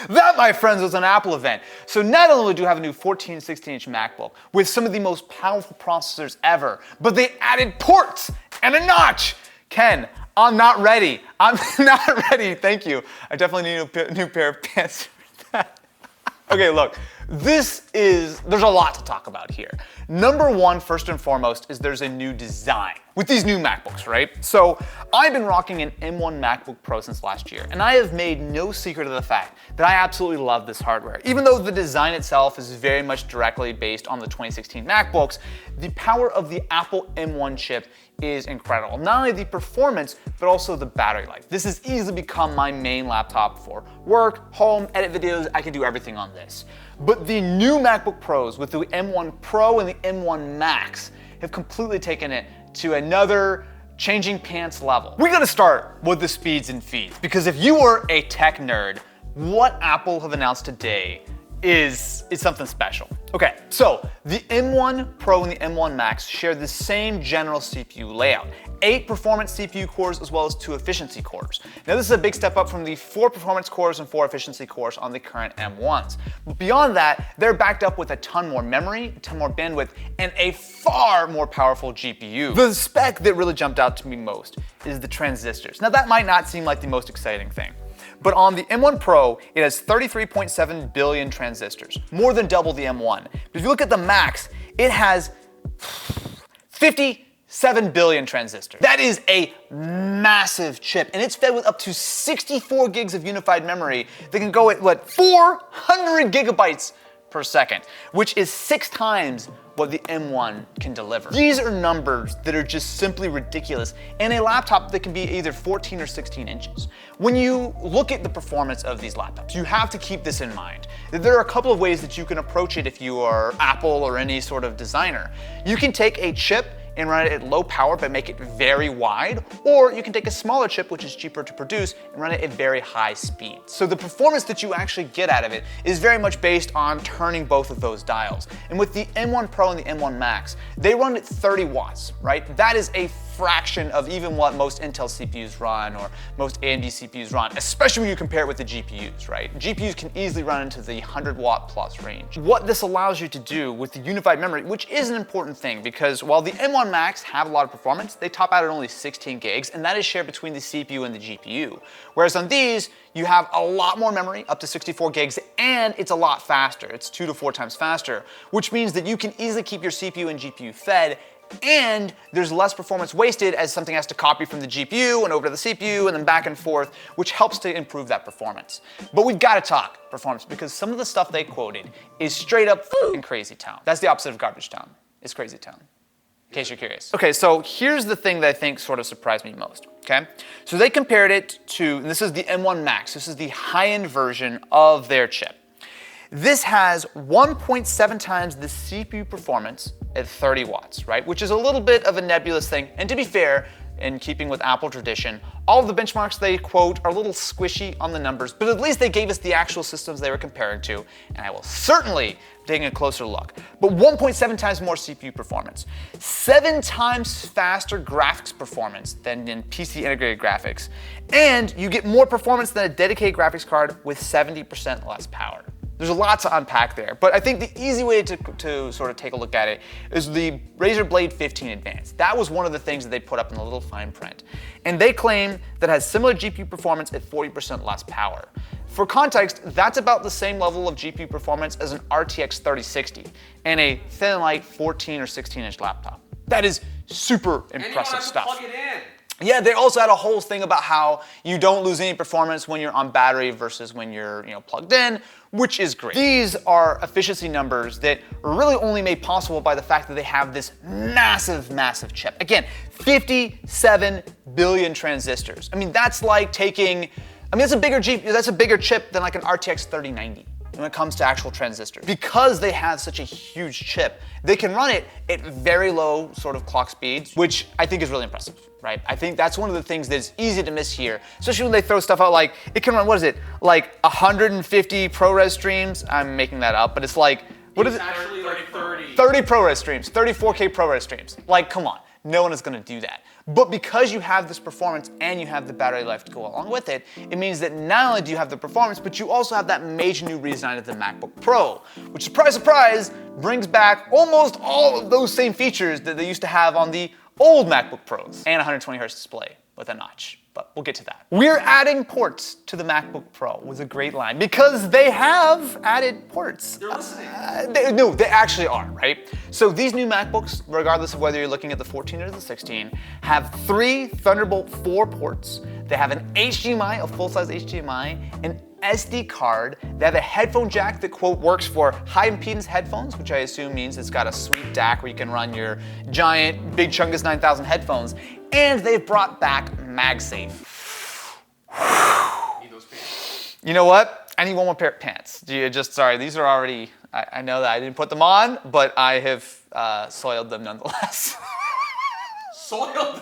That, my friends, was an Apple event. So not only do you have a new 14 and 16-inch MacBook with some of the most powerful processors ever, but they added ports and a notch. Ken, I'm not ready. I'm not ready. Thank you. I definitely need a new pair of pants for that. Okay, look. There's a lot to talk about here. Number one, first and foremost, is there's a new design with these new MacBooks, right? So I've been rocking an M1 MacBook Pro since last year, and I have made no secret of the fact that I absolutely love this hardware. Even though the design itself is very much directly based on the 2016 MacBooks, the power of the Apple M1 chip is incredible. Not only the performance, but also the battery life. This has easily become my main laptop for work, home, edit videos. I can do everything on this. But the new MacBook Pros with the M1 Pro and the M1 Max have completely taken it to another changing pants level. We gotta start with the speeds and feeds, because if you are a tech nerd, what Apple have announced today is something special. Okay, so the M1 Pro and the M1 Max share the same general CPU layout. 8 performance CPU cores as well as 2 efficiency cores. Now this is a big step up from the 4 performance cores and 4 efficiency cores on the current M1s. But beyond that, they're backed up with a ton more memory, a ton more bandwidth, and a far more powerful GPU. The spec that really jumped out to me most is the transistors. Now that might not seem like the most exciting thing, but on the M1 Pro, it has 33.7 billion transistors, more than double the M1. But if you look at the Max, it has 57 billion transistors. That is a massive chip, and it's fed with up to 64 gigs of unified memory that can go at, 400 gigabytes per second, which is 6 times what the M1 can deliver. These are numbers that are just simply ridiculous in a laptop that can be either 14 or 16 inches. When you look at the performance of these laptops, you have to keep this in mind. There are a couple of ways that you can approach it if you are Apple or any sort of designer. You can take a chip and run it at low power but make it very wide, or you can take a smaller chip, which is cheaper to produce, and run it at very high speed. So the performance that you actually get out of it is very much based on turning both of those dials. And with the M1 Pro and the M1 Max, they run at 30 watts, right? That is a fraction of even what most Intel CPUs run or most AMD CPUs run, especially when you compare it with the GPUs, right? GPUs can easily run into the 100 watt plus range. What this allows you to do with the unified memory, which is an important thing, because while the M1 Max have a lot of performance, they top out at only 16 gigs, and that is shared between the CPU and the GPU. Whereas on these, you have a lot more memory, up to 64 gigs, and it's a lot faster. It's 2 to 4 times faster, which means that you can easily keep your CPU and GPU fed, and there's less performance wasted as something has to copy from the GPU and over to the CPU and then back and forth, which helps to improve that performance. But we've got to talk performance, because some of the stuff they quoted is straight up f***ing crazy town. That's the opposite of garbage town. It's crazy town, in case you're curious. Okay, so here's the thing that I think sort of surprised me most, okay? So they compared it to, and this is the M1 Max, this is the high-end version of their chip. This has 1.7 times the CPU performance at 30 watts, right? Which is a little bit of a nebulous thing. And to be fair, in keeping with Apple tradition, all of the benchmarks they quote are a little squishy on the numbers, but at least they gave us the actual systems they were comparing to, and I will certainly be taking a closer look. But 1.7 times more CPU performance, 7 times faster graphics performance than in PC integrated graphics, and you get more performance than a dedicated graphics card with 70% less power. There's a lot to unpack there, but I think the easy way to sort of take a look at it is the Razer Blade 15 Advanced. That was one of the things that they put up in the little fine print. And they claim that it has similar GPU performance at 40% less power. For context, that's about the same level of GPU performance as an RTX 3060 and a thin light 14 or 16-inch laptop. That is super impressive stuff. And you don't have to plug it in. Yeah, they also had a whole thing about how you don't lose any performance when you're on battery versus when you're plugged in, which is great. These are efficiency numbers that are really only made possible by the fact that they have this massive, massive chip. Again, 57 billion transistors. I mean, that's like taking, that's a bigger chip than like an RTX 3090. When it comes to actual transistors. Because they have such a huge chip, they can run it at very low sort of clock speeds, which I think is really impressive, right? I think that's one of the things that's easy to miss here, especially when they throw stuff out like, it can run, 150 ProRes streams? I'm making that up, but it's like, what is it? Actually like 30. 30 ProRes streams, 30 4K ProRes streams. Like, come on, no one is gonna do that. But because you have this performance and you have the battery life to go along with it, it means that not only do you have the performance, but you also have that major new redesign of the MacBook Pro, which, surprise, surprise, brings back almost all of those same features that they used to have on the old MacBook Pros, and 120 Hz display with a notch. But we'll get to that. We're adding ports to the MacBook Pro was a great line because they have added ports. They're listening. No, they actually are, right? So these new MacBooks, regardless of whether you're looking at the 14 or the 16, have 3 Thunderbolt 4 ports. They have an HDMI, a full-size HDMI, an SD card. They have a headphone jack that, quote, works for high impedance headphones, which I assume means it's got a sweet DAC where you can run your giant Big Chungus 9000 headphones. And they've brought back MagSafe. Need those pants? You know what? I need one more pair of pants. Sorry, these are already, I know that I didn't put them on, but I have soiled them nonetheless. Soiled?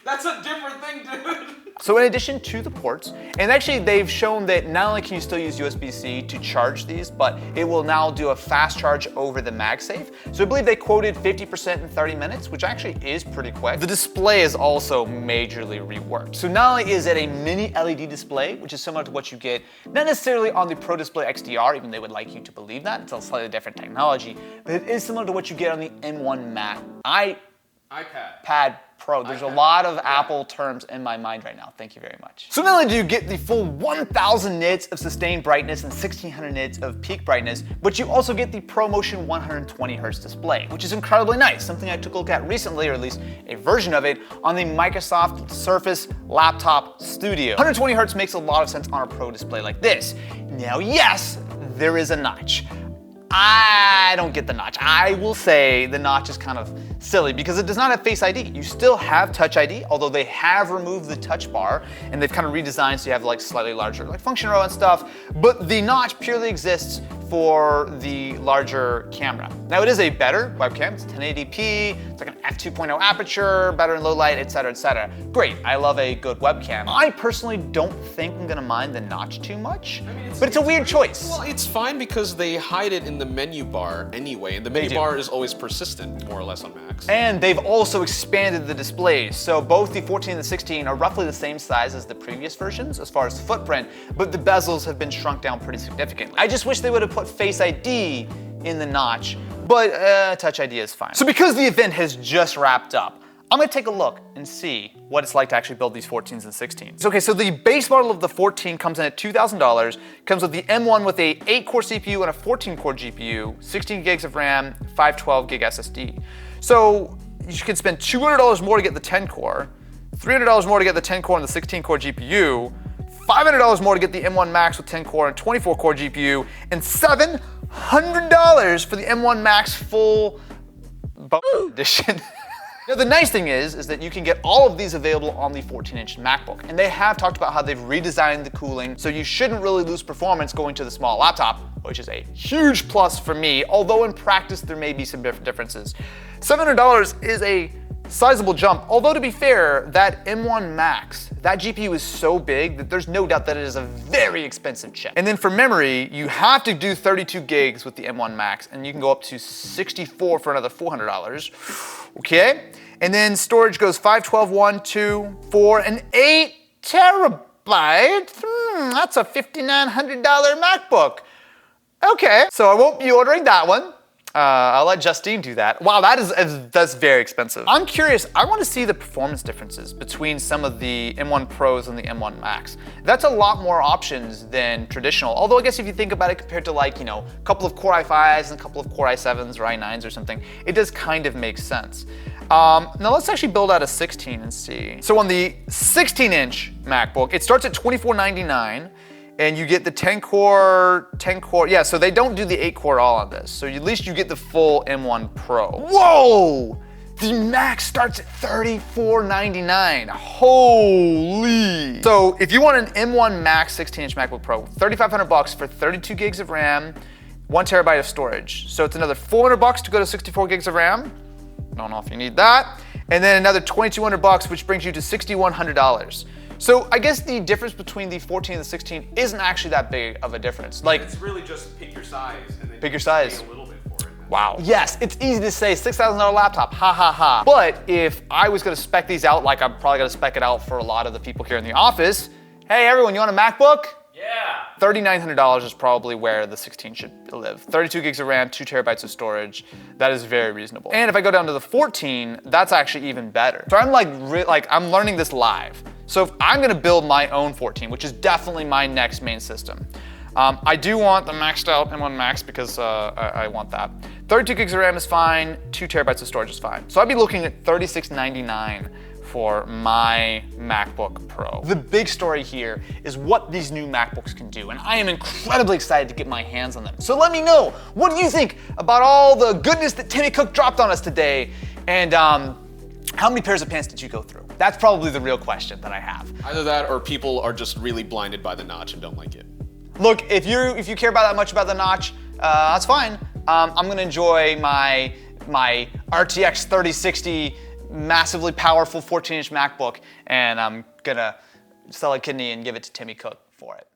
That's a different thing, dude. So in addition to the ports, and actually they've shown that not only can you still use USB-C to charge these, but it will now do a fast charge over the MagSafe. So I believe they quoted 50% in 30 minutes, which actually is pretty quick. The display is also majorly reworked. So not only is it a mini LED display, which is similar to what you get, not necessarily on the Pro Display XDR, even they would like you to believe that, it's a slightly different technology, but it is similar to what you get on the M1 Mac. iPad Pro. There's a lot of Apple terms in my mind right now. Thank you very much. So not only do you get the full 1000 nits of sustained brightness and 1600 nits of peak brightness, but you also get the ProMotion 120 Hz display, which is incredibly nice. Something I took a look at recently, or at least a version of it, on the Microsoft Surface Laptop Studio. 120 Hz makes a lot of sense on a Pro display like this. Now, yes, there is a notch. I don't get the notch. I will say the notch is kind of silly because it does not have Face ID. You still have Touch ID, although they have removed the touch bar and they've kind of redesigned so you have like slightly larger like function row and stuff, but the notch purely exists for the larger camera. Now it is a better webcam, it's 1080p, it's like an f2.0 aperture, better in low light, etc., etc. Great, I love a good webcam. I personally don't think I'm gonna mind the notch too much, but it's a weird choice. Well, it's fine because they hide it in the menu bar anyway, and the menu bar is always persistent, more or less on Macs. And they've also expanded the displays, so both the 14 and the 16 are roughly the same size as the previous versions as far as footprint, but the bezels have been shrunk down pretty significantly. I just wish they would have put Face ID in the notch, but Touch ID is fine. So because the event has just wrapped up, I'm gonna take a look and see what it's like to actually build these 14s and 16s. Okay, so the base model of the 14 comes in at $2,000, comes with the M1 with a 8-core CPU and a 14-core GPU, 16 gigs of RAM, 512 gig SSD. So you can spend $200 more to get the 10-core, $300 more to get the 10-core and the 16-core GPU, $500 more to get the M1 Max with 10-core and 24-core GPU, and $700 for the M1 Max full edition. Now the nice thing is that you can get all of these available on the 14-inch MacBook, and they have talked about how they've redesigned the cooling, so you shouldn't really lose performance going to the small laptop, which is a huge plus for me, although in practice there may be some differences. $700 is a sizable jump, although to be fair, that M1 Max, that GPU is so big that there's no doubt that it is a very expensive chip. And then for memory, you have to do 32 gigs with the M1 Max, and you can go up to 64 for another $400. Okay? And then storage goes 512, 1, 2, 4, and 8 terabyte. That's a $5,900 MacBook. Okay, so I won't be ordering that one. I'll let Justine do that. Wow, that's very expensive. I'm curious, I want to see the performance differences between some of the M1 Pros and the M1 Max. That's a lot more options than traditional, although I guess if you think about it compared to like, a couple of Core i5s and a couple of Core i7s or i9s or something, it does kind of make sense. Now let's actually build out a 16 and see. So on the 16-inch MacBook, it starts at $2499. And you get the 10-core, yeah, so they don't do the 8-core all on this. So at least you get the full M1 Pro. Whoa! The Max starts at $3499. Holy! So if you want an M1 Max 16-inch MacBook Pro, $3,500 for 32 gigs of RAM, 1 terabyte of storage. So it's another $400 to go to 64 gigs of RAM. Don't know if you need that. And then another $2,200, which brings you to $6,100. So I guess the difference between the 14 and the 16 isn't actually that big of a difference. Like, it's really just pick your size and then pick your size. Pay a little bit for it. Wow. Yes, it's easy to say $6,000 laptop, ha ha ha. But if I was gonna spec these out like I'm probably gonna spec it out for a lot of the people here in the office, hey everyone, you want a MacBook? Yeah. $3,900 is probably where the 16 should live. 32 gigs of RAM, 2 terabytes of storage. That is very reasonable. And if I go down to the 14, that's actually even better. So I'm I'm learning this live. So if I'm gonna build my own 14, which is definitely my next main system, I do want the maxed out M1 Max because I want that. 32 gigs of RAM is fine, 2 terabytes of storage is fine. So I'd be looking at $36.99 for my MacBook Pro. The big story here is what these new MacBooks can do, and I am incredibly excited to get my hands on them. So let me know, what do you think about all the goodness that Timmy Cook dropped on us today, and how many pairs of pants did you go through? That's probably the real question that I have. Either that or people are just really blinded by the notch and don't like it. Look, if you care about that much about the notch, that's fine. I'm gonna enjoy my RTX 3060 massively powerful 14-inch MacBook, and I'm gonna sell a kidney and give it to Timmy Cook for it.